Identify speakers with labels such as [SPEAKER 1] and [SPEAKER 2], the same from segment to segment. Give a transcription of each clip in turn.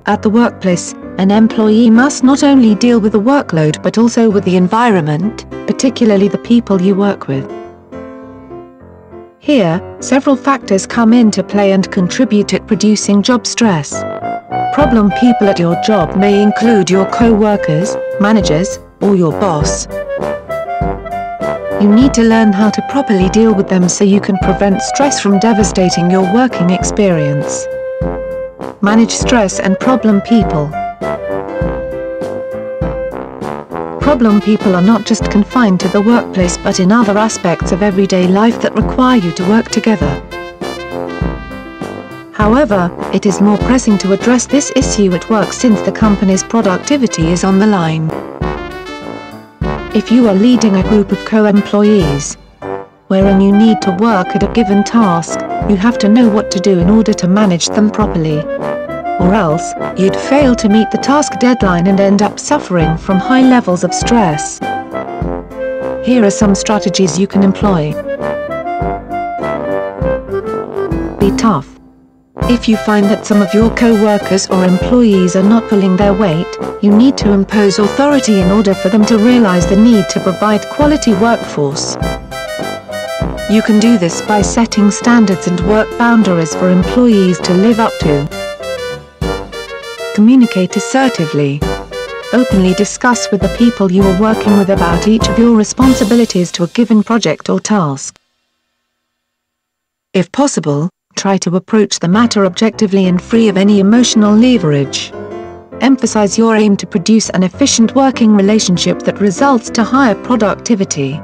[SPEAKER 1] At the workplace, an employee must not only deal with the workload but also with the environment, particularly the people you work with. Here, several factors come into play and contribute to producing job stress. Problem people at your job may include your co-workers, managers, or your boss. You need to learn how to properly deal with them so you can prevent stress from devastating your working experience. Manage stress and problem people. Problem people are not just confined to the workplace but in other aspects of everyday life that require you to work together. However, it is more pressing to address this issue at work since the company's productivity is on the line. If you are leading a group of co-employees, wherein you need to work at a given task, you have to know what to do in order to manage them properly. Or else, you'd fail to meet the task deadline and end up suffering from high levels of stress. Here are some strategies you can employ. Be tough. If you find that some of your co-workers or employees are not pulling their weight, you need to impose authority in order for them to realize the need to provide quality workforce. You can do this by setting standards and work boundaries for employees to live up to. Communicate assertively. Openly discuss with the people you are working with about each of your responsibilities to a given project or task. If possible, try to approach the matter objectively and free of any emotional leverage. Emphasize your aim to produce an efficient working relationship that results to higher productivity.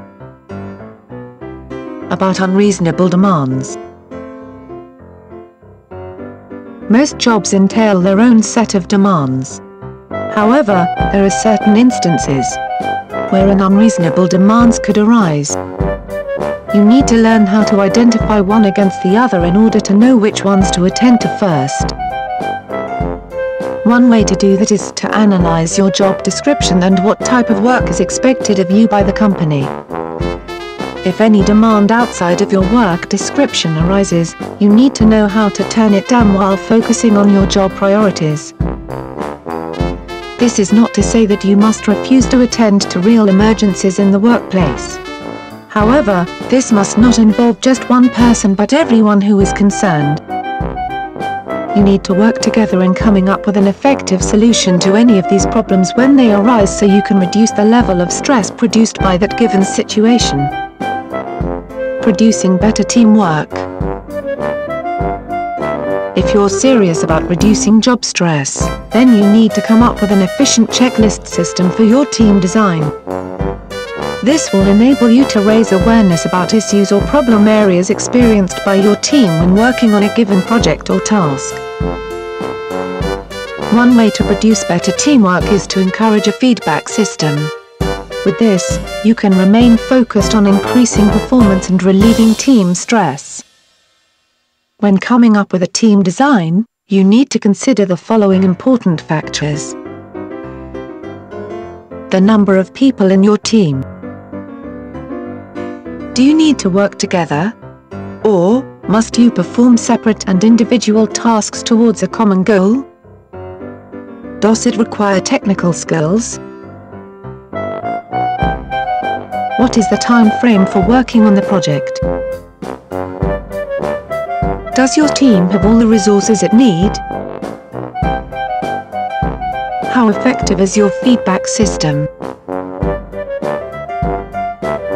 [SPEAKER 1] About unreasonable demands. Most jobs entail their own set of demands. However, there are certain instances wherein unreasonable demands could arise. You need to learn how to identify one against the other in order to know which ones to attend to first. One way to do that is to analyze your job description and what type of work is expected of you by the company. If any demand outside of your work description arises, you need to know how to turn it down while focusing on your job priorities. This is not to say that you must refuse to attend to real emergencies in the workplace. However, this must not involve just one person but everyone who is concerned. You need to work together in coming up with an effective solution to any of these problems when they arise so you can reduce the level of stress produced by that given situation. Producing better teamwork. If you're serious about reducing job stress, then you need to come up with an efficient checklist system for your team design. This will enable you to raise awareness about issues or problem areas experienced by your team when working on a given project or task. One way to produce better teamwork is to encourage a feedback system. With this, you can remain focused on increasing performance and relieving team stress. When coming up with a team design, you need to consider the following important factors. The number of people in your team. Do you need to work together? Or must you perform separate and individual tasks towards a common goal? Does it require technical skills? What is the time frame for working on the project? Does your team have all the resources it needs? How effective is your feedback system?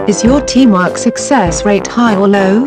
[SPEAKER 1] Is your teamwork success rate high or low?